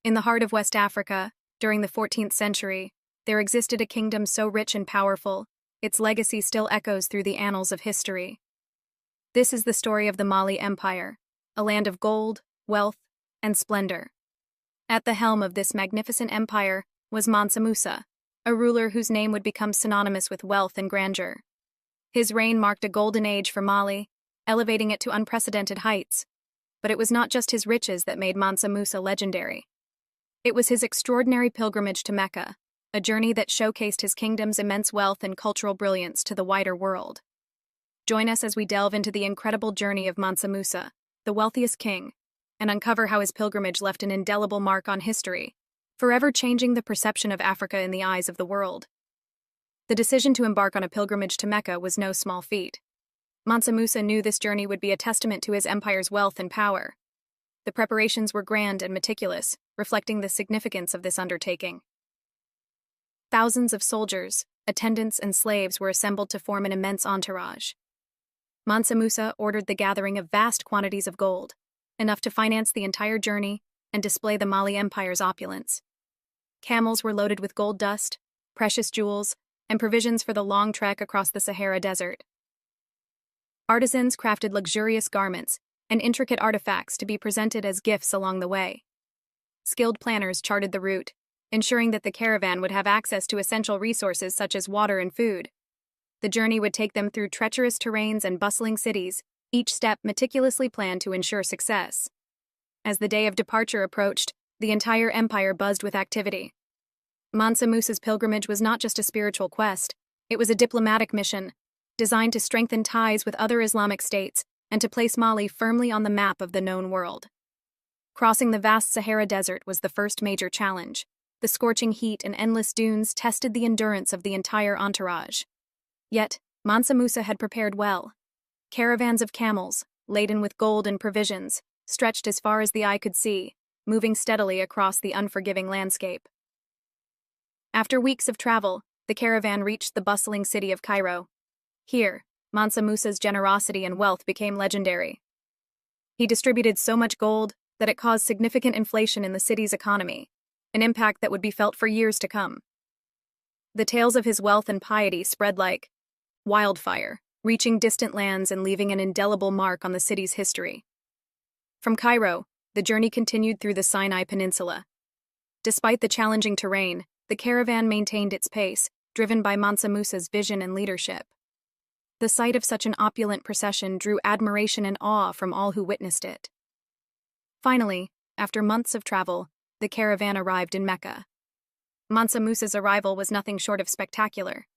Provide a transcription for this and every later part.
In the heart of West Africa, during the 14th century, there existed a kingdom so rich and powerful, its legacy still echoes through the annals of history. This is the story of the Mali Empire, a land of gold, wealth, and splendor. At the helm of this magnificent empire was Mansa Musa, a ruler whose name would become synonymous with wealth and grandeur. His reign marked a golden age for Mali, elevating it to unprecedented heights. But it was not just his riches that made Mansa Musa legendary. It was his extraordinary pilgrimage to Mecca, a journey that showcased his kingdom's immense wealth and cultural brilliance to the wider world. Join us as we delve into the incredible journey of Mansa Musa, the wealthiest king, and uncover how his pilgrimage left an indelible mark on history, forever changing the perception of Africa in the eyes of the world. The decision to embark on a pilgrimage to Mecca was no small feat. Mansa Musa knew this journey would be a testament to his empire's wealth and power. The preparations were grand and meticulous, reflecting the significance of this undertaking. Thousands of soldiers, attendants, and slaves were assembled to form an immense entourage. Mansa Musa ordered the gathering of vast quantities of gold, enough to finance the entire journey and display the Mali Empire's opulence. Camels were loaded with gold dust, precious jewels, and provisions for the long trek across the Sahara Desert. Artisans crafted luxurious garments and intricate artifacts to be presented as gifts along the way. Skilled planners charted the route, ensuring that the caravan would have access to essential resources such as water and food. The journey would take them through treacherous terrains and bustling cities, each step meticulously planned to ensure success. As the day of departure approached, the entire empire buzzed with activity. Mansa Musa's pilgrimage was not just a spiritual quest, it was a diplomatic mission, designed to strengthen ties with other Islamic states and to place Mali firmly on the map of the known world. Crossing the vast Sahara Desert was the first major challenge. The scorching heat and endless dunes tested the endurance of the entire entourage. Yet, Mansa Musa had prepared well. Caravans of camels, laden with gold and provisions, stretched as far as the eye could see, moving steadily across the unforgiving landscape. After weeks of travel, the caravan reached the bustling city of Cairo. Here, Mansa Musa's generosity and wealth became legendary. He distributed so much gold that it caused significant inflation in the city's economy, an impact that would be felt for years to come. The tales of his wealth and piety spread like wildfire, reaching distant lands and leaving an indelible mark on the city's history. From Cairo, the journey continued through the Sinai Peninsula. Despite the challenging terrain, the caravan maintained its pace, driven by Mansa Musa's vision and leadership. The sight of such an opulent procession drew admiration and awe from all who witnessed it. Finally, after months of travel, the caravan arrived in Mecca. Mansa Musa's arrival was nothing short of spectacular.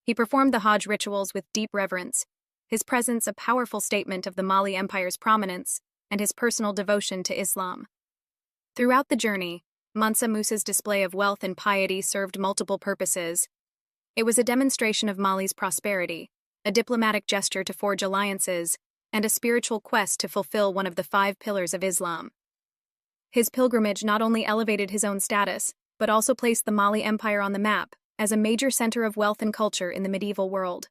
He performed the Hajj rituals with deep reverence, his presence a powerful statement of the Mali Empire's prominence and his personal devotion to Islam. Throughout the journey, Mansa Musa's display of wealth and piety served multiple purposes. It was a demonstration of Mali's prosperity, a diplomatic gesture to forge alliances, and a spiritual quest to fulfill one of the 5 pillars of Islam. His pilgrimage not only elevated his own status, but also placed the Mali Empire on the map as a major center of wealth and culture in the medieval world.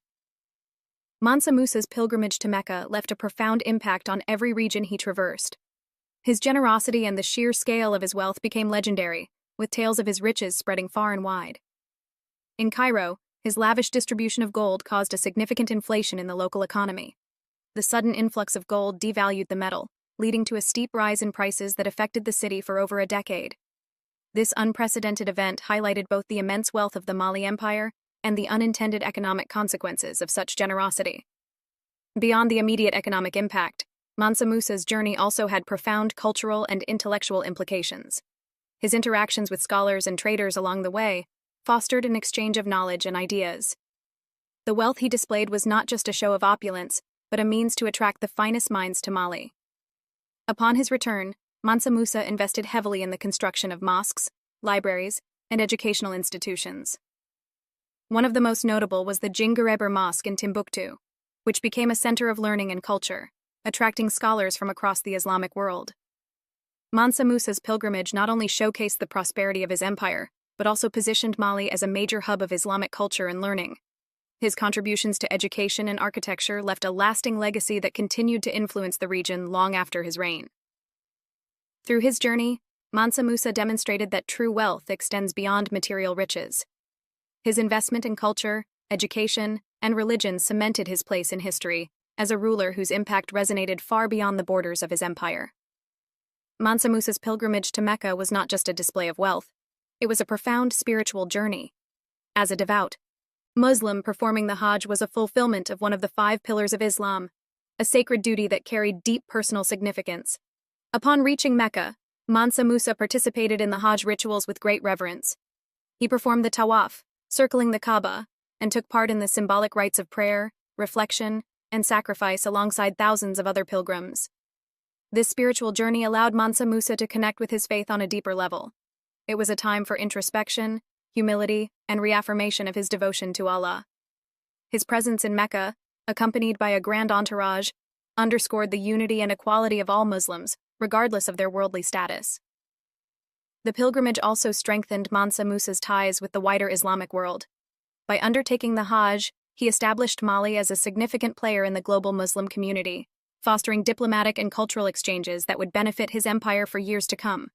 Mansa Musa's pilgrimage to Mecca left a profound impact on every region he traversed. His generosity and the sheer scale of his wealth became legendary, with tales of his riches spreading far and wide. In Cairo, his lavish distribution of gold caused a significant inflation in the local economy. The sudden influx of gold devalued the metal, leading to a steep rise in prices that affected the city for over a decade. This unprecedented event highlighted both the immense wealth of the Mali Empire and the unintended economic consequences of such generosity. Beyond the immediate economic impact, Mansa Musa's journey also had profound cultural and intellectual implications. His interactions with scholars and traders along the way fostered an exchange of knowledge and ideas. The wealth he displayed was not just a show of opulence, but a means to attract the finest minds to Mali. Upon his return, Mansa Musa invested heavily in the construction of mosques, libraries, and educational institutions. One of the most notable was the Jingareber Mosque in Timbuktu, which became a center of learning and culture, attracting scholars from across the Islamic world. Mansa Musa's pilgrimage not only showcased the prosperity of his empire, but also positioned Mali as a major hub of Islamic culture and learning. His contributions to education and architecture left a lasting legacy that continued to influence the region long after his reign. Through his journey, Mansa Musa demonstrated that true wealth extends beyond material riches. His investment in culture, education, and religion cemented his place in history as a ruler whose impact resonated far beyond the borders of his empire. Mansa Musa's pilgrimage to Mecca was not just a display of wealth, it was a profound spiritual journey. As a devout Muslim, performing the Hajj was a fulfillment of one of the 5 pillars of Islam, a sacred duty that carried deep personal significance. Upon reaching Mecca, Mansa Musa participated in the Hajj rituals with great reverence. He performed the tawaf, circling the Kaaba, and took part in the symbolic rites of prayer, reflection, and sacrifice alongside thousands of other pilgrims. This spiritual journey allowed Mansa Musa to connect with his faith on a deeper level. It was a time for introspection, humility, and reaffirmation of his devotion to Allah. His presence in Mecca, accompanied by a grand entourage, underscored the unity and equality of all Muslims, regardless of their worldly status. The pilgrimage also strengthened Mansa Musa's ties with the wider Islamic world. By undertaking the Hajj, he established Mali as a significant player in the global Muslim community, fostering diplomatic and cultural exchanges that would benefit his empire for years to come.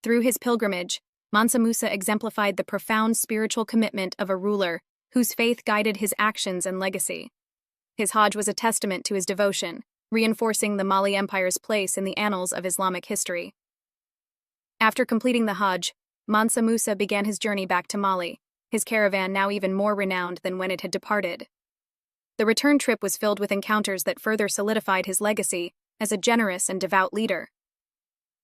Through his pilgrimage, Mansa Musa exemplified the profound spiritual commitment of a ruler whose faith guided his actions and legacy. His Hajj was a testament to his devotion, reinforcing the Mali Empire's place in the annals of Islamic history. After completing the Hajj, Mansa Musa began his journey back to Mali, his caravan now even more renowned than when it had departed. The return trip was filled with encounters that further solidified his legacy as a generous and devout leader.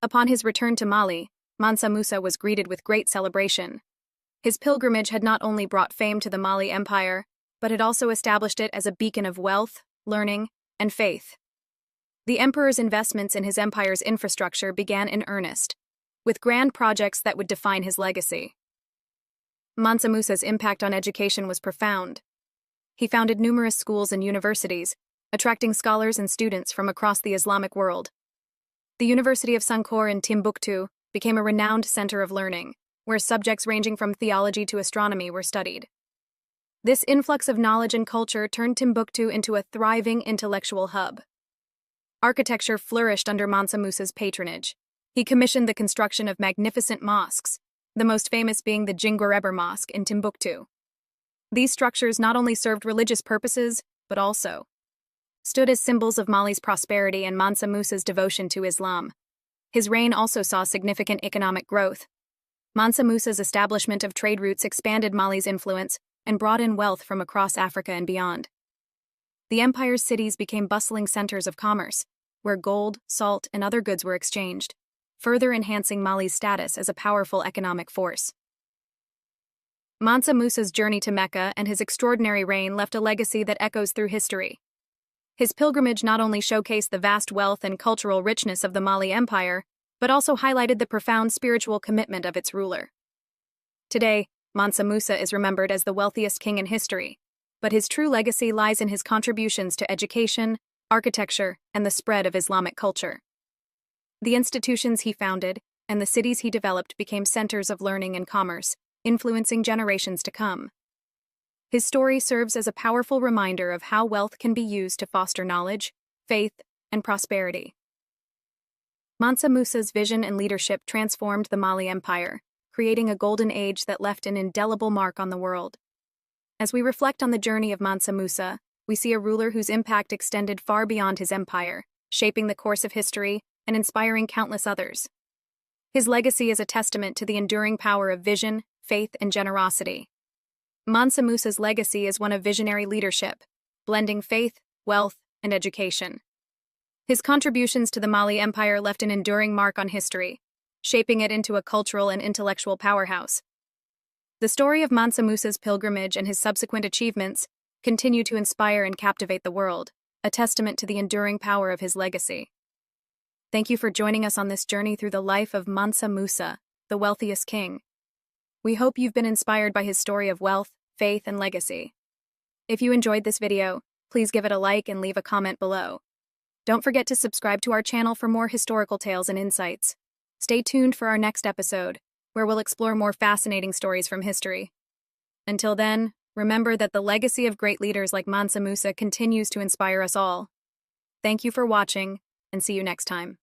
Upon his return to Mali, Mansa Musa was greeted with great celebration. His pilgrimage had not only brought fame to the Mali Empire, but had also established it as a beacon of wealth, learning, and faith. The emperor's investments in his empire's infrastructure began in earnest, with grand projects that would define his legacy. Mansa Musa's impact on education was profound. He founded numerous schools and universities, attracting scholars and students from across the Islamic world. The University of Sankore in Timbuktu became a renowned center of learning, where subjects ranging from theology to astronomy were studied. This influx of knowledge and culture turned Timbuktu into a thriving intellectual hub. Architecture flourished under Mansa Musa's patronage. He commissioned the construction of magnificent mosques, the most famous being the Jinguereber Mosque in Timbuktu. These structures not only served religious purposes, but also stood as symbols of Mali's prosperity and Mansa Musa's devotion to Islam. His reign also saw significant economic growth. Mansa Musa's establishment of trade routes expanded Mali's influence and brought in wealth from across Africa and beyond. The empire's cities became bustling centers of commerce, where gold, salt, and other goods were exchanged, further enhancing Mali's status as a powerful economic force. Mansa Musa's journey to Mecca and his extraordinary reign left a legacy that echoes through history. His pilgrimage not only showcased the vast wealth and cultural richness of the Mali Empire, but also highlighted the profound spiritual commitment of its ruler. Today, Mansa Musa is remembered as the wealthiest king in history, but his true legacy lies in his contributions to education, architecture, and the spread of Islamic culture. The institutions he founded and the cities he developed became centers of learning and commerce, influencing generations to come. His story serves as a powerful reminder of how wealth can be used to foster knowledge, faith, and prosperity. Mansa Musa's vision and leadership transformed the Mali Empire, creating a golden age that left an indelible mark on the world. As we reflect on the journey of Mansa Musa, we see a ruler whose impact extended far beyond his empire, shaping the course of history and inspiring countless others. His legacy is a testament to the enduring power of vision, faith, and generosity. Mansa Musa's legacy is one of visionary leadership, blending faith, wealth, and education. His contributions to the Mali Empire left an enduring mark on history, shaping it into a cultural and intellectual powerhouse. The story of Mansa Musa's pilgrimage and his subsequent achievements continue to inspire and captivate the world, a testament to the enduring power of his legacy. Thank you for joining us on this journey through the life of Mansa Musa, the wealthiest king. We hope you've been inspired by his story of wealth, faith, and legacy. If you enjoyed this video, please give it a like and leave a comment below. Don't forget to subscribe to our channel for more historical tales and insights. Stay tuned for our next episode, where we'll explore more fascinating stories from history. Until then, remember that the legacy of great leaders like Mansa Musa continues to inspire us all. Thank you for watching, and see you next time.